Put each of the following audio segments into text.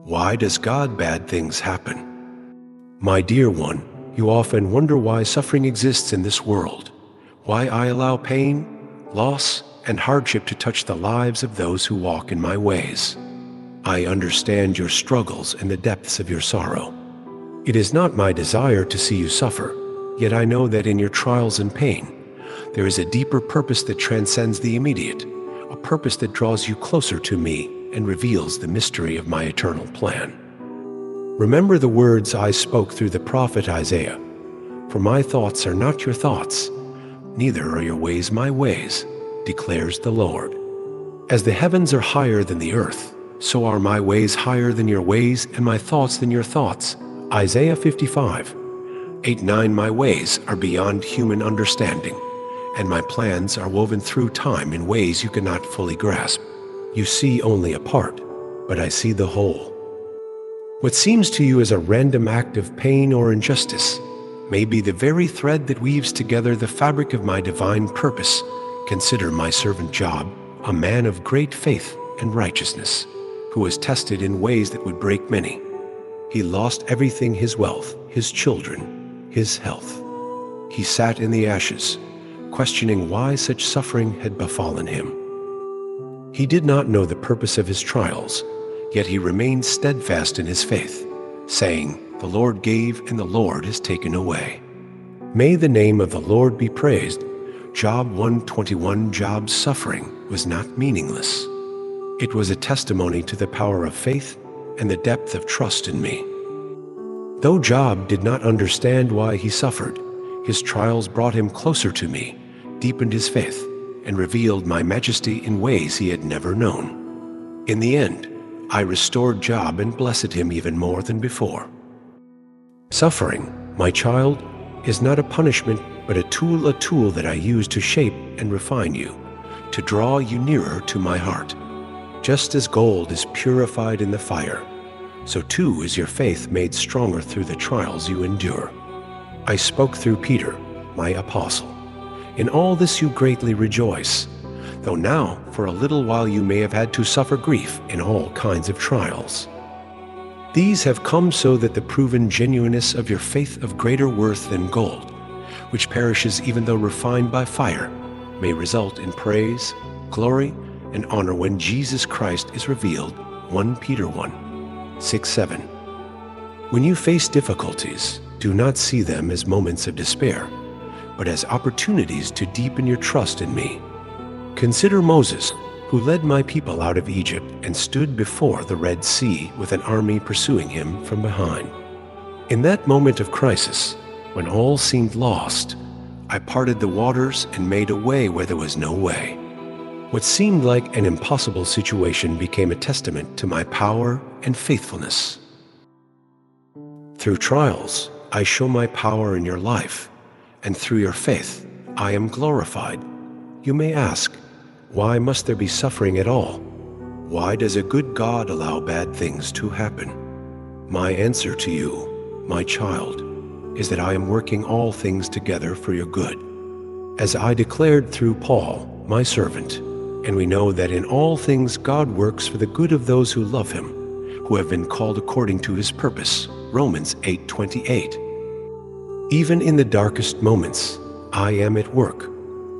Why does God bad things happen? My dear one, you often wonder why suffering exists in this world, why I allow pain, loss, and hardship to touch the lives of those who walk in my ways. I understand your struggles and the depths of your sorrow. It is not my desire to see you suffer, yet I know that in your trials and pain, there is a deeper purpose that transcends the immediate, a purpose that draws you closer to me and reveals the mystery of my eternal plan. Remember the words I spoke through the prophet Isaiah. For my thoughts are not your thoughts, neither are your ways my ways, declares the Lord. As the heavens are higher than the earth, so are my ways higher than your ways and my thoughts than your thoughts. Isaiah 55:8-9. My ways are beyond human understanding, and my plans are woven through time in ways you cannot fully grasp. You see only a part, but I see the whole. What seems to you as a random act of pain or injustice may be the very thread that weaves together the fabric of my divine purpose. Consider my servant Job, a man of great faith and righteousness, who was tested in ways that would break many. He lost everything: his wealth, his children, his health. He sat in the ashes, questioning why such suffering had befallen him. He did not know the purpose of his trials, yet he remained steadfast in his faith, saying, "The Lord gave and the Lord has taken away." May the name of the Lord be praised. Job 1:21. Job's suffering was not meaningless. It was a testimony to the power of faith and the depth of trust in me. Though Job did not understand why he suffered, his trials brought him closer to me, deepened his faith, and revealed my majesty in ways he had never known. In the end, I restored Job and blessed him even more than before. Suffering, my child, is not a punishment, but a tool that I use to shape and refine you, to draw you nearer to my heart. Just as gold is purified in the fire, so too is your faith made stronger through the trials you endure. I spoke through Peter, my apostle. In all this you greatly rejoice, though now for a little while you may have had to suffer grief in all kinds of trials. These have come so that the proven genuineness of your faith, of greater worth than gold, which perishes even though refined by fire, may result in praise, glory, and honor when Jesus Christ is revealed. 1 Peter 1:6-7. When you face difficulties, do not see them as moments of despair, but as opportunities to deepen your trust in me. Consider Moses, who led my people out of Egypt and stood before the Red Sea with an army pursuing him from behind. In that moment of crisis, when all seemed lost, I parted the waters and made a way where there was no way. What seemed like an impossible situation became a testament to my power and faithfulness. Through trials, I show my power in your life, and through your faith, I am glorified. You may ask, why must there be suffering at all? Why does a good God allow bad things to happen? My answer to you, my child, is that I am working all things together for your good. As I declared through Paul, my servant, and we know that in all things God works for the good of those who love him, who have been called according to his purpose. Romans 8:28. Even in the darkest moments, I am at work,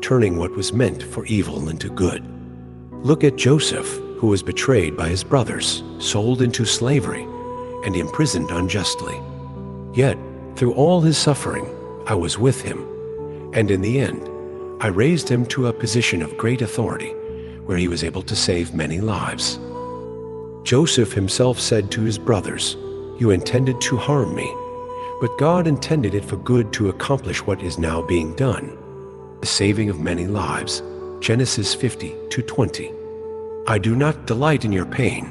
turning what was meant for evil into good. Look at Joseph, who was betrayed by his brothers, sold into slavery, and imprisoned unjustly. Yet, through all his suffering, I was with him, and in the end, I raised him to a position of great authority, where he was able to save many lives. Joseph himself said to his brothers, "You intended to harm me, but God intended it for good to accomplish what is now being done, the saving of many lives." Genesis 50:20. I do not delight in your pain,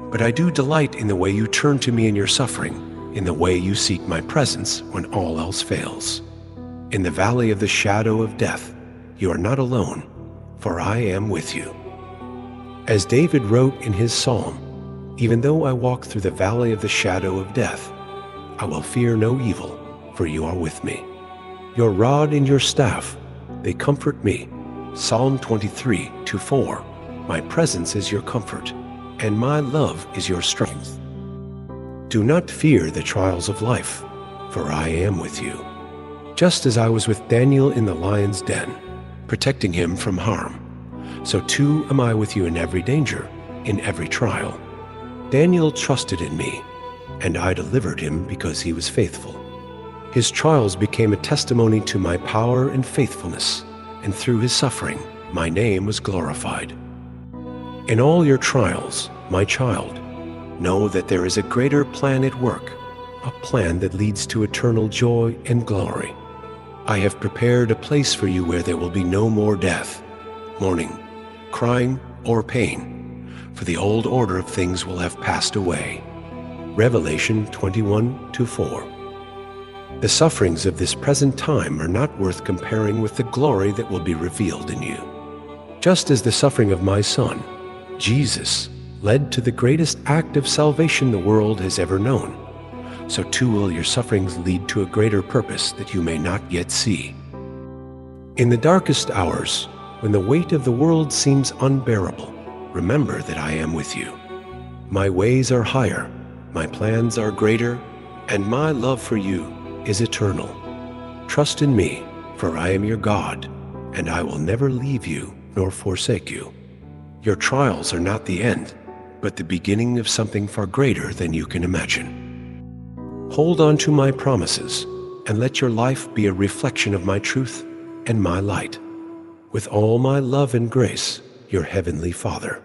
but I do delight in the way you turn to me in your suffering, in the way you seek my presence when all else fails. In the valley of the shadow of death, you are not alone, for I am with you. As David wrote in his psalm, "Even though I walk through the valley of the shadow of death, I will fear no evil, for you are with me. Your rod and your staff, they comfort me." Psalm 23:4. My presence is your comfort, and my love is your strength. Do not fear the trials of life, for I am with you. Just as I was with Daniel in the lion's den, protecting him from harm, so too am I with you in every danger, in every trial. Daniel trusted in me, and I delivered him because he was faithful. His trials became a testimony to my power and faithfulness, and through his suffering, my name was glorified. In all your trials, my child, know that there is a greater plan at work, a plan that leads to eternal joy and glory. I have prepared a place for you where there will be no more death, mourning, crying, or pain, for the old order of things will have passed away. Revelation 21:4. The sufferings of this present time are not worth comparing with the glory that will be revealed in you. Just as the suffering of my Son, Jesus, led to the greatest act of salvation the world has ever known, so too will your sufferings lead to a greater purpose that you may not yet see. In the darkest hours, when the weight of the world seems unbearable, remember that I am with you. My ways are higher, my plans are greater, and my love for you is eternal. Trust in me, for I am your God, and I will never leave you nor forsake you. Your trials are not the end, but the beginning of something far greater than you can imagine. Hold on to my promises, and let your life be a reflection of my truth and my light. With all my love and grace, your heavenly Father.